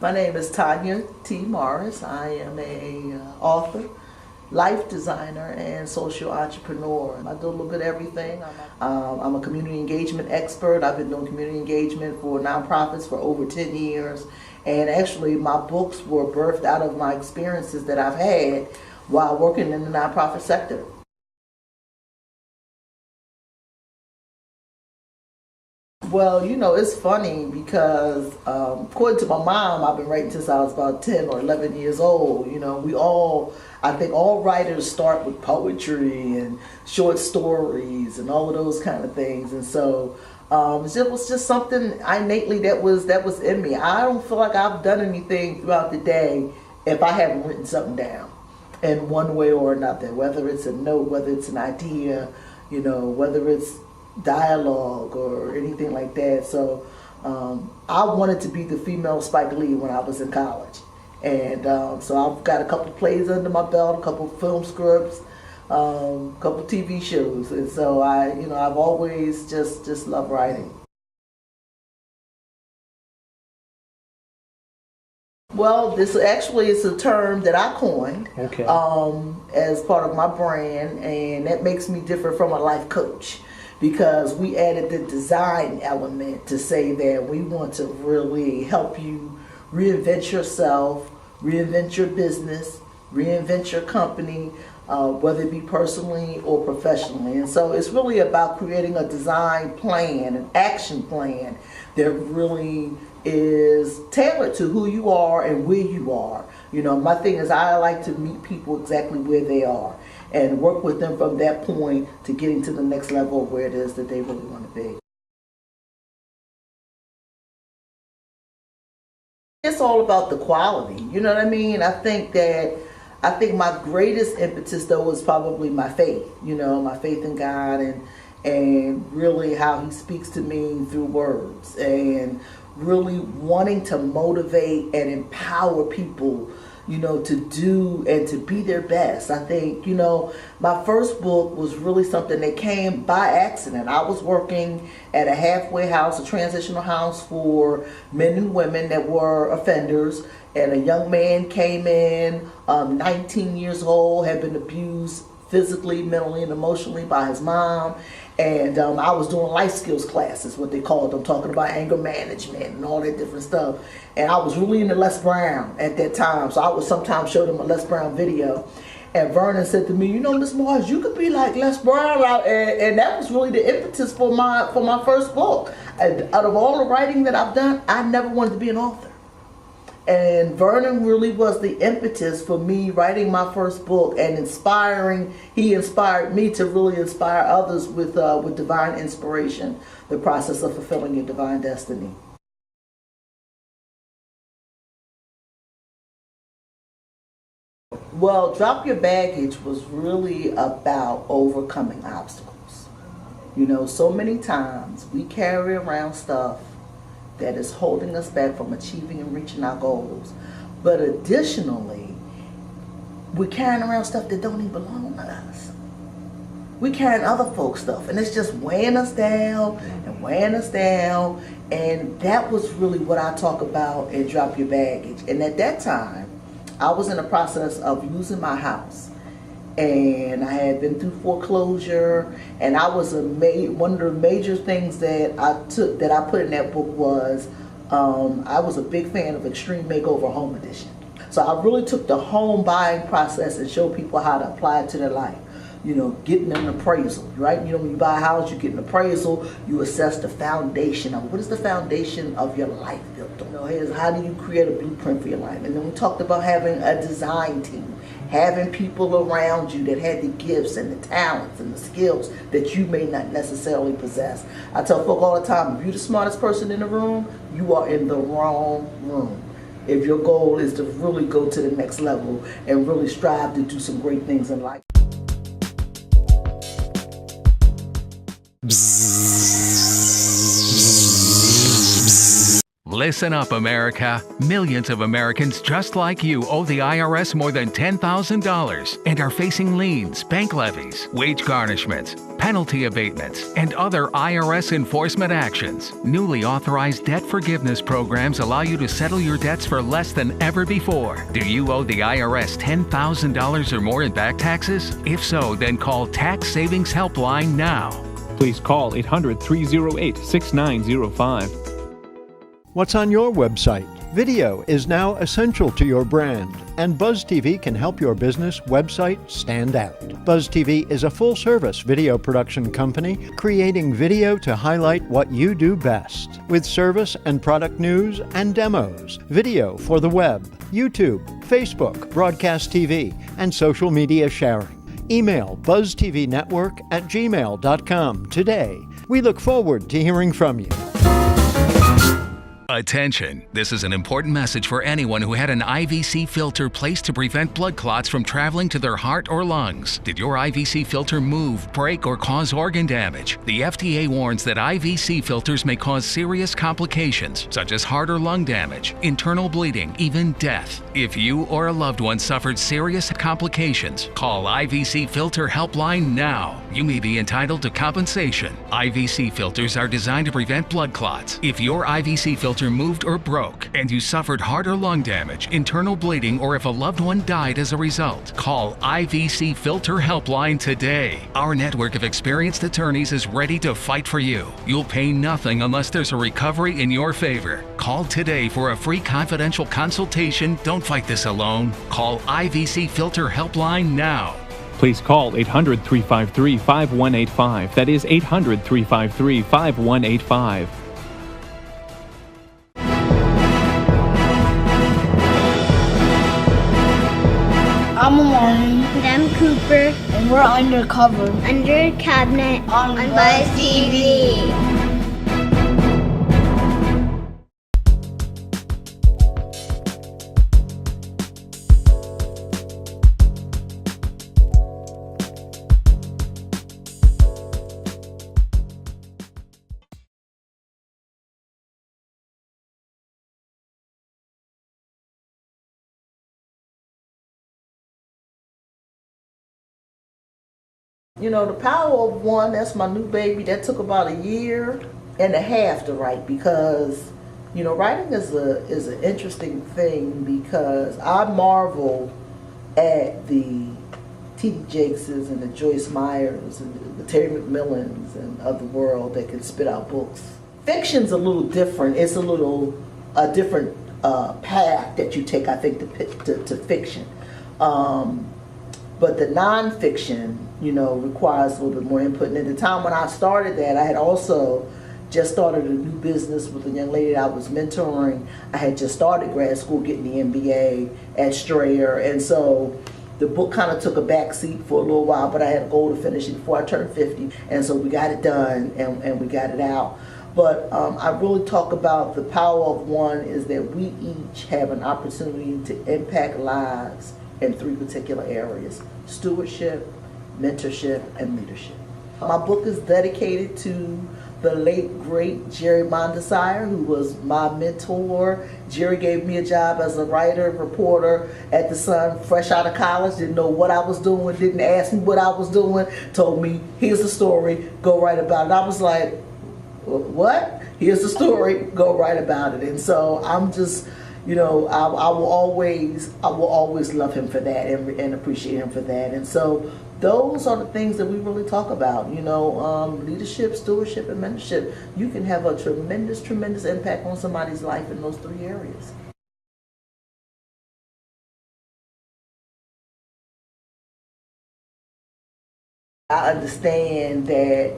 My name is Tanya T. Morris. I am a author, life designer, and social entrepreneur. I do a little bit of everything. I'm a community engagement expert. I've been doing community engagement for nonprofits for over 10 years. And actually, my books were birthed out of my experiences that I've had while working in the nonprofit sector. Well, it's funny because according to my mom, I've been writing since I was about 10 or 11 years old. I think all writers start with poetry and short stories and all of those kind of things. And so it was just something innately that was in me. I don't feel like I've done anything throughout the day if I haven't written something down in one way or another, whether it's a note, whether it's an idea, whether it's dialogue or anything like that. So I wanted to be the female Spike Lee when I was in college, and so I've got a couple plays under my belt, a couple film scripts, a couple TV shows, and so I've always just loved writing. Well, this actually is a term that I coined, okay, as part of my brand, and that makes me different from a life coach, because we added the design element to say that we want to really help you reinvent yourself, reinvent your business, reinvent your company, whether it be personally or professionally. And so it's really about creating a design plan, an action plan that really is tailored to who you are and where you are. My thing is I like to meet people exactly where they are and work with them from that point to getting to the next level of where it is that they really want to be. It's all about the quality, you know what I mean? I think my greatest impetus though is probably my faith, my faith in God and really how he speaks to me through words, and really wanting to motivate and empower people to do and to be their best. I think, my first book was really something that came by accident. I was working at a halfway house, a transitional house for men and women that were offenders, and a young man came in, 19 years old, had been abused physically, mentally, and emotionally by his mom. And I was doing life skills classes, what they called them, talking about anger management and all that different stuff. And I was really into Les Brown at that time, so I would sometimes show them a Les Brown video. And Vernon said to me, Miss Morris, you could be like Les Brown out. And that was really the impetus for my first book. And out of all the writing that I've done, I never wanted to be an author. And Vernon really was the impetus for me writing my first book and he inspired me to really inspire others with divine inspiration, the process of fulfilling your divine destiny. Well, Drop Your Baggage was really about overcoming obstacles. So many times we carry around stuff that is holding us back from achieving and reaching our goals. But additionally, we're carrying around stuff that don't even belong to us. We're carrying other folks' stuff, and it's just weighing us down and weighing us down. And that was really what I talk about in Drop Your Baggage. And at that time, I was in the process of losing my house. And I had been through foreclosure, and I was one of the major things that I put in that book was I was a big fan of Extreme Makeover Home Edition. So I really took the home buying process and showed people how to apply it to their life. Getting an appraisal, right? When you buy a house, you get an appraisal, you assess the foundation of what is the foundation of your life built on. Here's how do you create a blueprint for your life. And then we talked about having a design team, having people around you that had the gifts and the talents and the skills that you may not necessarily possess. I tell folk all the time, if you're the smartest person in the room, you are in the wrong room. If your goal is to really go to the next level and really strive to do some great things in life. Listen up, America. Millions of Americans just like you owe the IRS more than $10,000 and are facing liens, bank levies, wage garnishments, penalty abatements, and other IRS enforcement actions. Newly authorized debt forgiveness programs allow you to settle your debts for less than ever before. Do you owe the IRS $10,000 or more in back taxes? If so, then call Tax Savings Helpline now. Please call 800-308-6905. What's on your website? Video is now essential to your brand, and Buzz TV can help your business website stand out. Buzz TV is a full-service video production company creating video to highlight what you do best, with service and product news and demos, video for the web, YouTube, Facebook, broadcast TV, and social media sharing. Email buzztvnetwork@gmail.com today. We look forward to hearing from you. Attention! This is an important message for anyone who had an IVC filter placed to prevent blood clots from traveling to their heart or lungs. Did your IVC filter move, break, or cause organ damage? The FDA warns that IVC filters may cause serious complications, such as heart or lung damage, internal bleeding, even death. If you or a loved one suffered serious complications, call IVC Filter Helpline now. You may be entitled to compensation. IVC filters are designed to prevent blood clots. If your IVC filter moved or broke, and you suffered heart or lung damage, internal bleeding, or if a loved one died as a result, call IVC Filter Helpline today. Our network of experienced attorneys is ready to fight for you. You'll pay nothing unless there's a recovery in your favor. Call today for a free confidential consultation. Don't fight this alone. Call IVC Filter Helpline now. Please call 800-353-5185. That is 800-353-5185. I'm Amari. And I'm Cooper. And we're undercover. Under a cabinet on Buzz TV. You know, The Power of One, that's my new baby. That took about 1.5 years to write because, you know, writing is an interesting thing because I marvel at the T.D. Jakeses and the Joyce Meyers and the Terry McMillans and of the world that can spit out books. Fiction's a little different. It's a different path that you take, I think, to fiction. But the nonfiction, you know, requires a little bit more input. And at the time when I started that, I had also just started a new business with a young lady that I was mentoring. I had just started grad school, getting the MBA at Strayer. And so the book kind of took a back seat for a little while, but I had a goal to finish it before I turned 50. And so we got it done and we got it out. But I really talk about the power of one is that we each have an opportunity to impact lives in 3 particular areas: stewardship, mentorship, and leadership. My book is dedicated to the late, great Jerry Mondesire, who was my mentor. Jerry gave me a job as a writer, reporter at The Sun, fresh out of college, didn't know what I was doing, didn't ask me what I was doing, told me, here's the story, go write about it. I was like, what? Here's the story, go write about it. And so I'm just, you know, I will always love him for that and appreciate him for that. And so those are the things that we really talk about, you know, leadership, stewardship, and mentorship. You can have a tremendous, tremendous impact on somebody's life in those 3 areas. I understand that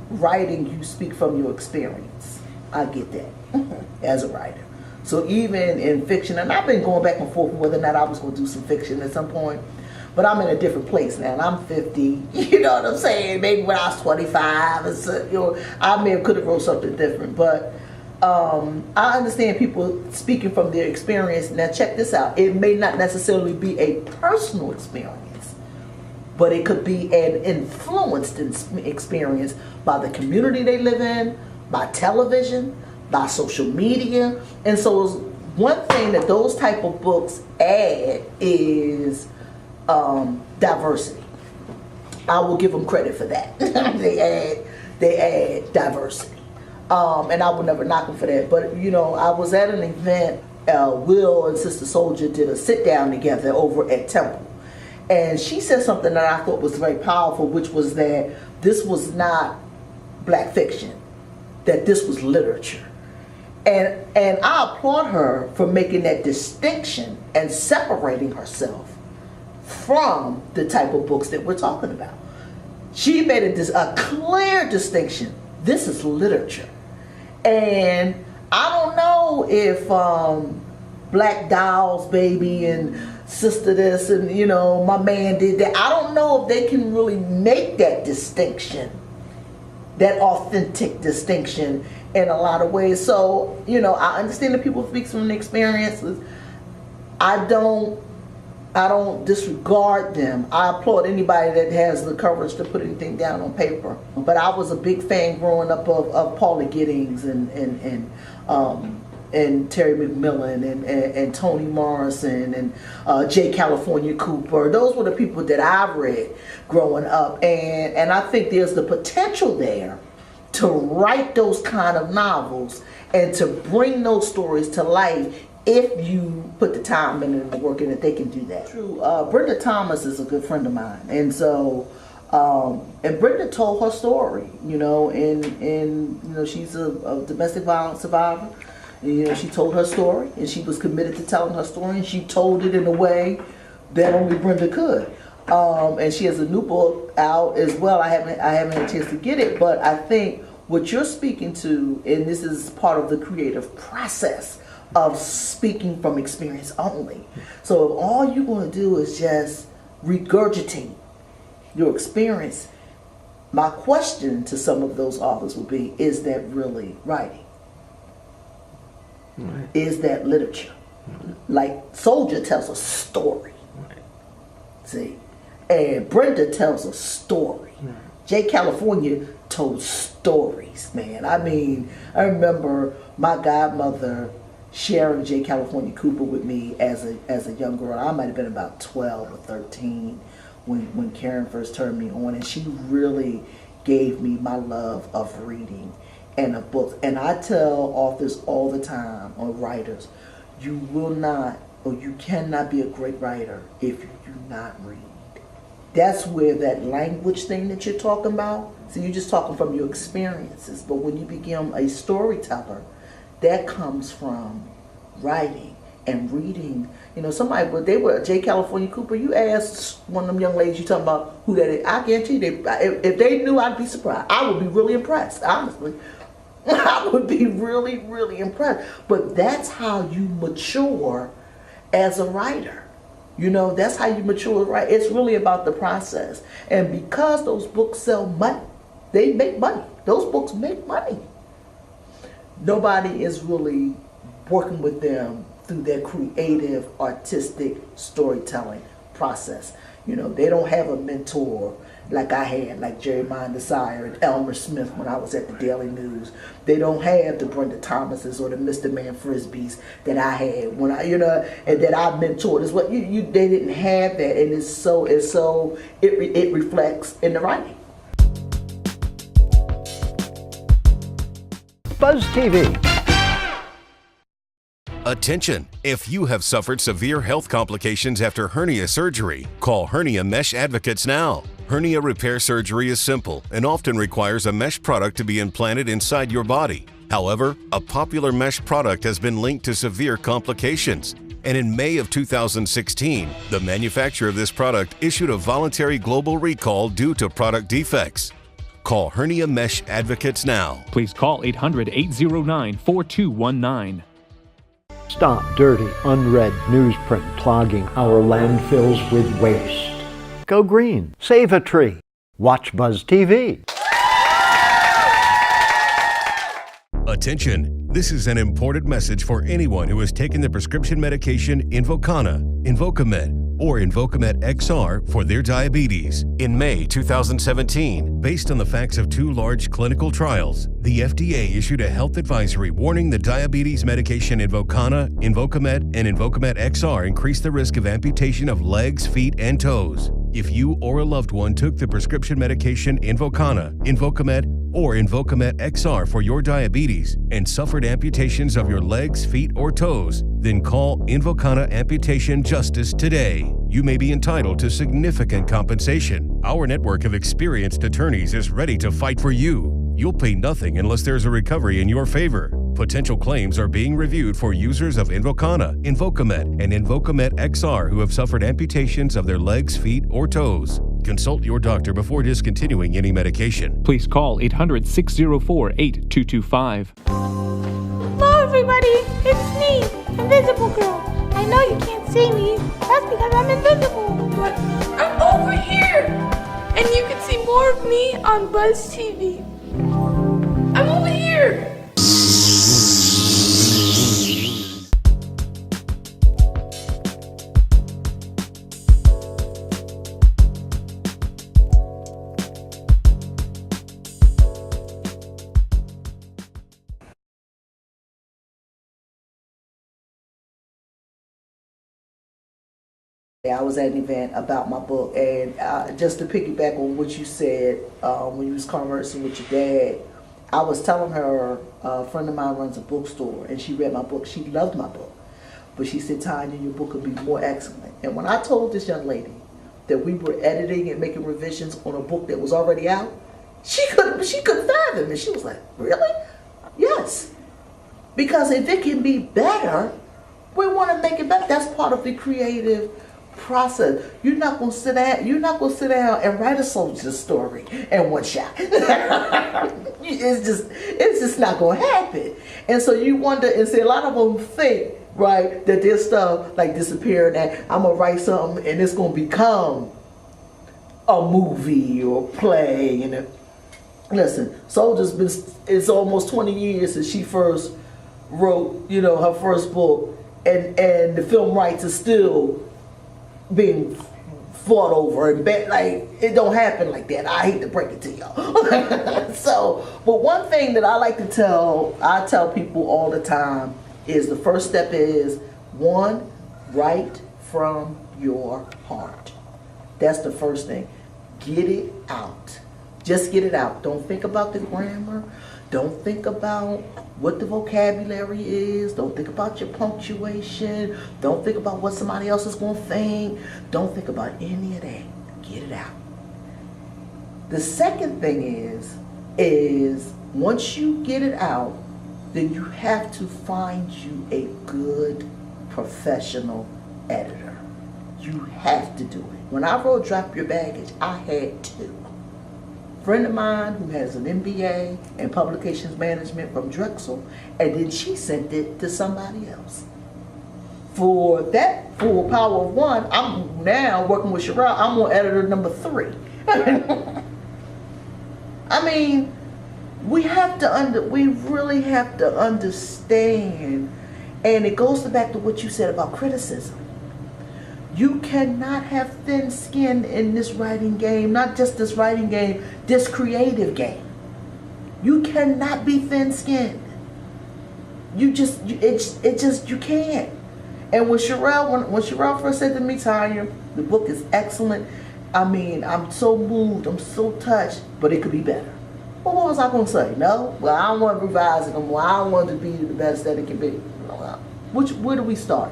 writing, you speak from your experience. I get that as a writer. So even in fiction, and I've been going back and forth whether or not I was going to do some fiction at some point, but I'm in a different place now, and I'm 50. You know what I'm saying? Maybe when I was 25, you know, I could have wrote something different. But I understand people speaking from their experience. Now check this out. It may not necessarily be a personal experience, but it could be an influenced experience by the community they live in, by television, by social media. And so one thing that those type of books add is diversity. I will give them credit for that. they add diversity. And I would never knock them for that. But, you know, I was at an event, Will and Sister Soldier did a sit down together over at Temple. And she said something that I thought was very powerful, which was that this was not black fiction, that this was literature. And I applaud her for making that distinction and separating herself from the type of books that we're talking about. She made a clear distinction. This is literature. And I don't know if Black Dolls Baby and Sister this and, you know, my man did that. I don't know if they can really make that distinction, that authentic distinction in a lot of ways. So, you know, I understand that people speak from the experiences. I don't disregard them. I applaud anybody that has the courage to put anything down on paper. But I was a big fan growing up of Paula Giddings and Terry McMillan and Toni Morrison and J. California Cooper. Those were the people that I read growing up. And I think there's the potential there to write those kind of novels and to bring those stories to life if you put the time in and the work in it. They can do that. True. Brenda Thomas is a good friend of mine. And so, and Brenda told her story, you know, and you know, she's a domestic violence survivor. You know, she told her story, and she was committed to telling her story, and she told it in a way that only Brenda could. And she has a new book out as well. I haven't had a chance to get it, but I think what you're speaking to, and this is part of the creative process of speaking from experience only. So if all you're going to do is just regurgitate your experience, my question to some of those authors would be, is that really writing? Right. Is that literature? Right. Like Soldier tells a story. Right. See? And Brenda tells a story. Right. J. California told stories, man. I mean, I remember my godmother sharing J. California Cooper with me as a young girl. I might have been about 12 or 13 when Karen first turned me on, and she really gave me my love of reading and of books. And I tell authors all the time, or writers, you will not, or you cannot be a great writer if you do not read. That's where that language thing that you're talking about, so you're just talking from your experiences, but when you become a storyteller, that comes from writing and reading. You know, somebody, but they were J. California Cooper. You asked one of them young ladies you talking about who that is, I guarantee you, if they knew, I'd be surprised. I would be really impressed, honestly. I would be really, really impressed. But that's how you mature as a writer. You know, that's how you mature, right? It's really about the process. And because those books sell money, they make money. Those books make money. Nobody is really working with them through their creative, artistic storytelling process. You know, they don't have a mentor like I had, like Jeremiah Desire and Elmer Smith when I was at the Daily News. They don't have the Brenda Thomases or the Mr. Man Frisbees that I had when I, you know, and that I mentored. Is what they didn't have that, and it reflects in the writing. Buzz TV. Attention! If you have suffered severe health complications after hernia surgery, call Hernia Mesh Advocates now. Hernia repair surgery is simple and often requires a mesh product to be implanted inside your body. However, a popular mesh product has been linked to severe complications. And in May of 2016, the manufacturer of this product issued a voluntary global recall due to product defects. Call Hernia Mesh Advocates now. Please call 800-809-4219. Stop dirty, unread newsprint clogging our landfills with waste. Go green. Save a tree. Watch Buzz TV. Attention! This is an important message for anyone who has taken the prescription medication Invokana, Invokamed, or Invocamet XR for their diabetes. In May 2017, based on the facts of 2 large clinical trials, the FDA issued a health advisory warning the diabetes medication Invokana, Invocamet, and Invocamet XR increase the risk of amputation of legs, feet, and toes. If you or a loved one took the prescription medication Invokana, Invocamet, or Invocamet XR for your diabetes and suffered amputations of your legs, feet, or toes, then call Invokana Amputation Justice today. You may be entitled to significant compensation. Our network of experienced attorneys is ready to fight for you. You'll pay nothing unless there's a recovery in your favor. Potential claims are being reviewed for users of Invokana, Invocamet, and Invocamet XR who have suffered amputations of their legs, feet, or toes. Consult your doctor before discontinuing any medication. Please call 800-604-8225. Hello everybody, it's me, Invisible Girl. I know you can't see me, that's because I'm invisible. But I'm over here, and you can see more of me on Buzz TV. I'm over here. I was at an event about my book, and just to piggyback on what you said when you was conversing with your dad, I was telling her a friend of mine runs a bookstore, and she read my book. She loved my book, but she said, "Tanya, your book could be more excellent." And when I told this young lady that we were editing and making revisions on a book that was already out, she couldn't fathom it. She was like, "Really?" Yes, because if it can be better, we want to make it better. That's part of the creative process. You're not gonna sit down and write a soldier story in one shot. It's just not gonna happen. And so you wonder, and see, a lot of them think, right, that there's stuff like disappearing, that I'm gonna write something and it's gonna become a movie or a play. And listen, it's almost 20 years since she first wrote, her first book, and the film rights are still being fought over, and like, it don't happen like that. I hate to break it to y'all. So, but one thing that I like to tell people all the time is the first step is, one, write from your heart. That's the first thing. Get it out. Just get it out. Don't think about the grammar. Don't think about what the vocabulary is. Don't think about your punctuation. Don't think about what somebody else is going to think. Don't think about any of that. Get it out. The second thing is once you get it out, then you have to find you a good professional editor. You have to do it. When I wrote Drop Your Baggage, I had to. Friend of mine who has an MBA in publications management from Drexel, and then she sent it to somebody else. For Power of One, I'm now working with Sherelle. I'm on editor number 3. I mean, we really have to understand, and it goes back to what you said about criticism. You cannot have thin skin in this writing game, not just this writing game, this creative game. You cannot be thin skinned. You can't. And when Sherelle first said to me, "Tanya, the book is excellent. I mean, I'm so moved, I'm so touched, but it could be better." Well, what was I going to say? No? Well, I don't want to revise it no more. I don't want it to be the best that it can be. Where do we start?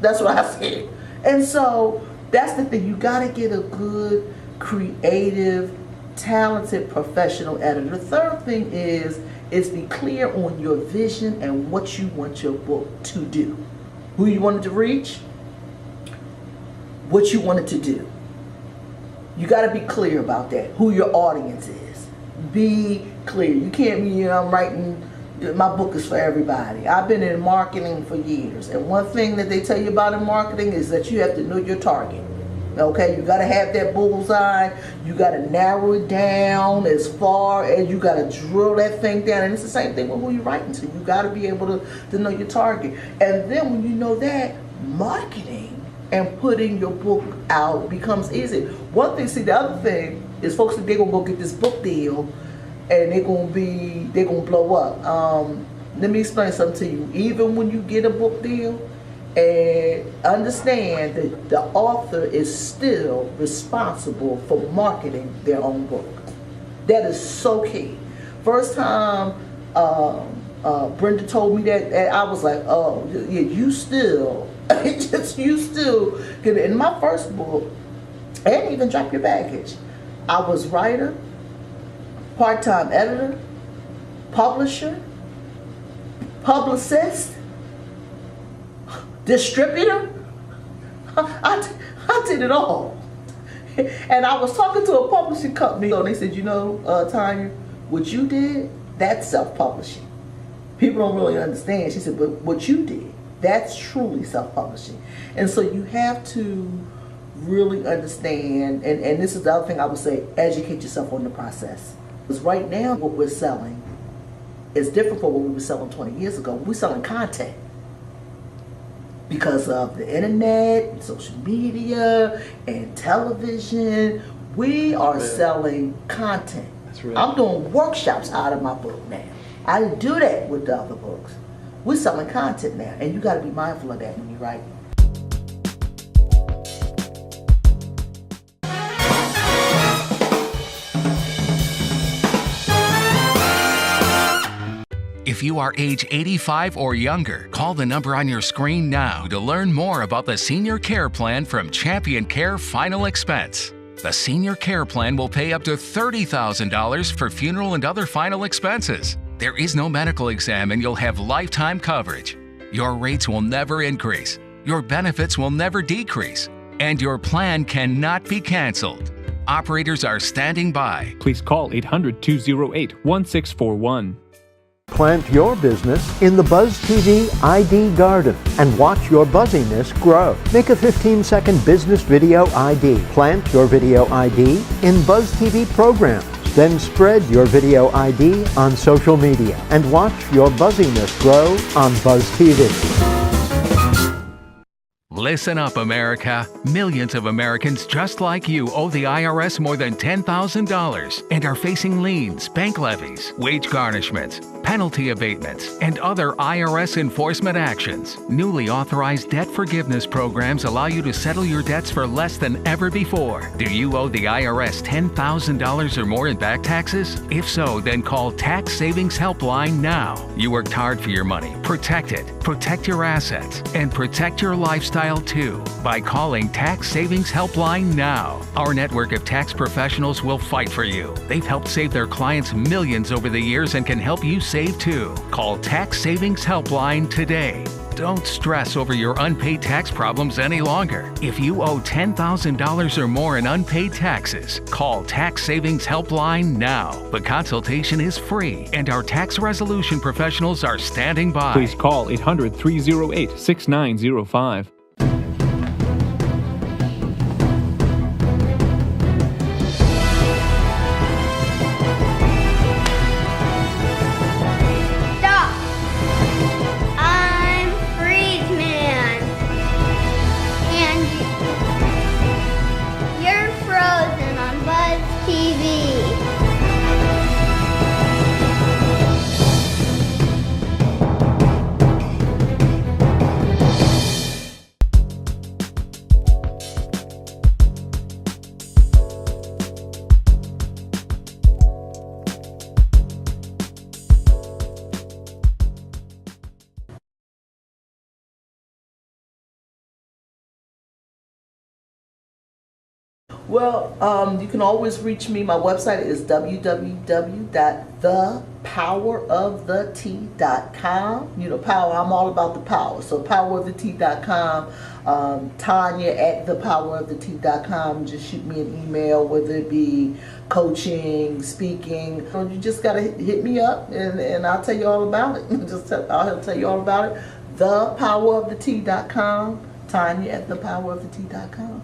That's what I said. And so that's the thing. You got to get a good, creative, talented, professional editor. The third thing is be clear on your vision and what you want your book to do. Who you want it to reach, what you want it to do. You got to be clear about that. Who your audience is. Be clear. You can't be, I'm writing, my book is for everybody. I've been in marketing for years, and one thing that they tell you about in marketing is that you have to know your target. Okay, you got to have that bullseye. You got to narrow it down as far as you got to drill that thing down. And it's the same thing with who you're writing to. You got to be able to know your target. And then when you know that, marketing and putting your book out becomes easy. One thing, see, the other thing is folks think they're gonna go get this book deal and they're gonna blow up. Let me explain something to you. Even when you get a book deal, and understand that the author is still responsible for marketing their own book. That is so key. First time Brenda told me that, I was like, oh, yeah, you still, you still, in my first book, I didn't even drop your baggage. I was writer, part-time editor, publisher, publicist, distributor. I did it all. And I was talking to a publishing company and they said, you know, Tanya, what you did, that's self-publishing. People don't really understand. She said, but what you did, that's truly self-publishing. And so you have to really understand, and this is the other thing I would say, educate yourself on the process. Because right now what we're selling is different from what we were selling 20 years ago. We're selling content. Because of the internet, and social media, and television, we are selling content. That's right. I'm doing workshops out of my book now. I didn't do that with the other books. We're selling content now, and you got to be mindful of that when you write. If you are age 85 or younger, call the number on your screen now to learn more about the Senior Care Plan from Champion Care Final Expense. The Senior Care Plan will pay up to $30,000 for funeral and other final expenses. There is no medical exam and you'll have lifetime coverage. Your rates will never increase. Your benefits will never decrease. And your plan cannot be canceled. Operators are standing by. Please call 800-208-1641. Plant your business in the Buzz TV ID Garden and watch your buzziness grow. Make a 15-second business video ID. Plant your video ID in Buzz TV programs. Then spread your video ID on social media and watch your buzziness grow on Buzz TV. Listen up, America. Millions of Americans just like you owe the IRS more than $10,000 and are facing liens, bank levies, wage garnishments, penalty abatements, and other IRS enforcement actions. Newly authorized debt forgiveness programs allow you to settle your debts for less than ever before. Do you owe the IRS $10,000 or more in back taxes? If so, then call Tax Savings Helpline now. You worked hard for your money. Protect it, protect your assets, and protect your lifestyle too by calling Tax Savings Helpline now. Our network of tax professionals will fight for you. They've helped save their clients millions over the years and can help you save too. Call Tax Savings Helpline today. Don't stress over your unpaid tax problems any longer. If you owe $10,000 or more in unpaid taxes, call Tax Savings Helpline now. The consultation is free and our tax resolution professionals are standing by. Please call 800-308-6905. Stop! I'm Freeze Man. And you're frozen on Buzz TV. Well, you can always reach me. My website is www.thepoweroftheT.com. You know, power, I'm all about the power. So poweroftheT.com, Tanya at thepoweroftheT.com. Just shoot me an email, whether it be coaching, speaking. You just got to hit me up and I'll tell you all about it. I'll tell you all about it. ThepoweroftheT.com, Tanya at thepoweroftheT.com.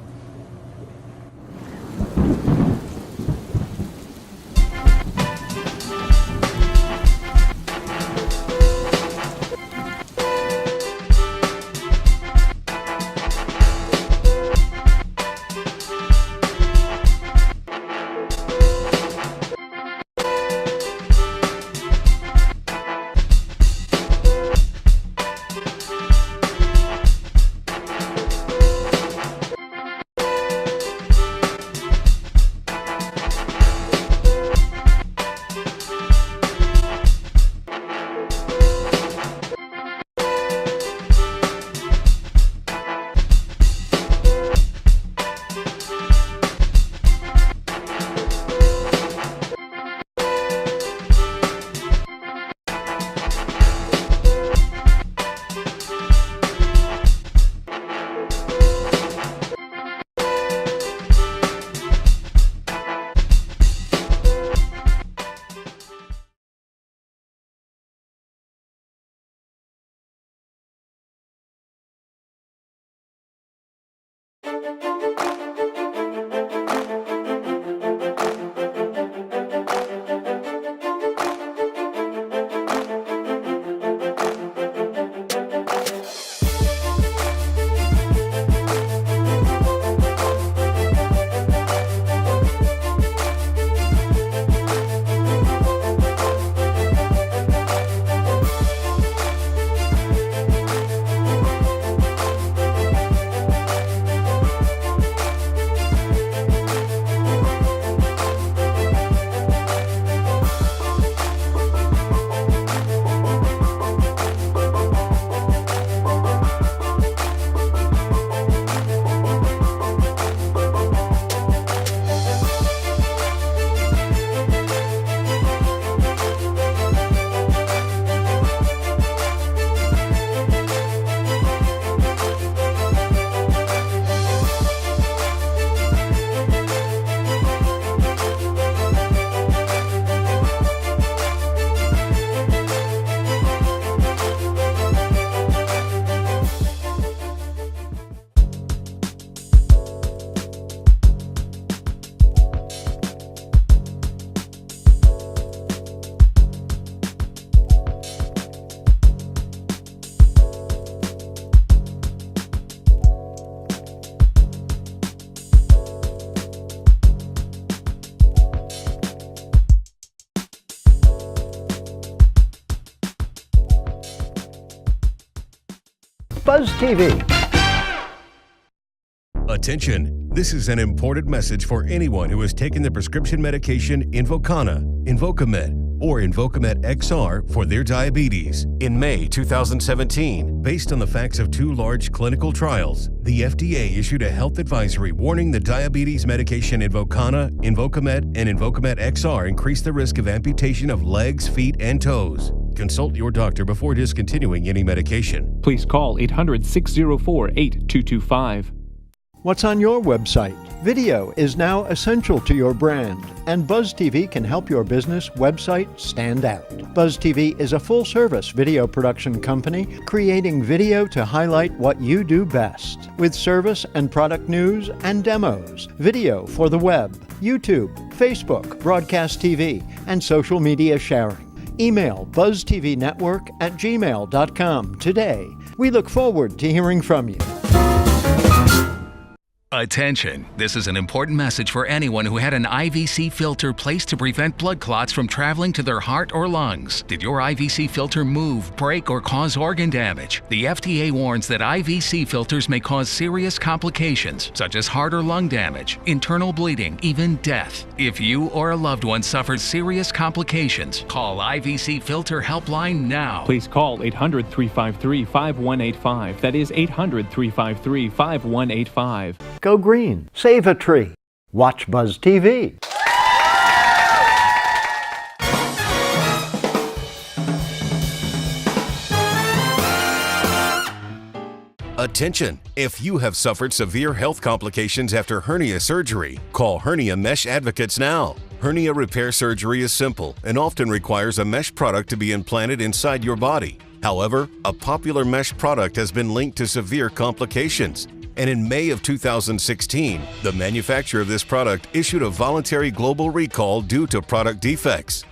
Buzz TV. Attention! This is an important message for anyone who has taken the prescription medication Invokana, Invokamet, or Invokamet XR for their diabetes. In May 2017, based on the facts of 2 large clinical trials, the FDA issued a health advisory warning the diabetes medication Invokana, Invokamet, and Invokamet XR increase the risk of amputation of legs, feet, and toes. Consult your doctor before discontinuing any medication. Please call 800-604-8225. What's on your website? Video is now essential to your brand, and Buzz TV can help your business website stand out. Buzz TV is a full-service video production company creating video to highlight what you do best, with service and product news and demos, video for the web, YouTube, Facebook, broadcast TV, and social media sharing. Email buzztvnetwork@gmail.com today. We look forward to hearing from you. Attention! This is an important message for anyone who had an IVC filter placed to prevent blood clots from traveling to their heart or lungs. Did your IVC filter move, break, or cause organ damage? The FDA warns that IVC filters may cause serious complications, such as heart or lung damage, internal bleeding, even death. If you or a loved one suffered serious complications, call IVC Filter Helpline now. Please call 800-353-5185. That is 800-353-5185. Go green. Save a tree. Watch Buzz TV. Attention! If you have suffered severe health complications after hernia surgery, call Hernia Mesh Advocates now. Hernia repair surgery is simple and often requires a mesh product to be implanted inside your body. However, a popular mesh product has been linked to severe complications. And in May of 2016, the manufacturer of this product issued a voluntary global recall due to product defects.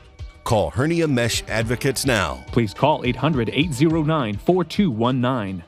Call Hernia Mesh Advocates now. Please call 800-809-4219.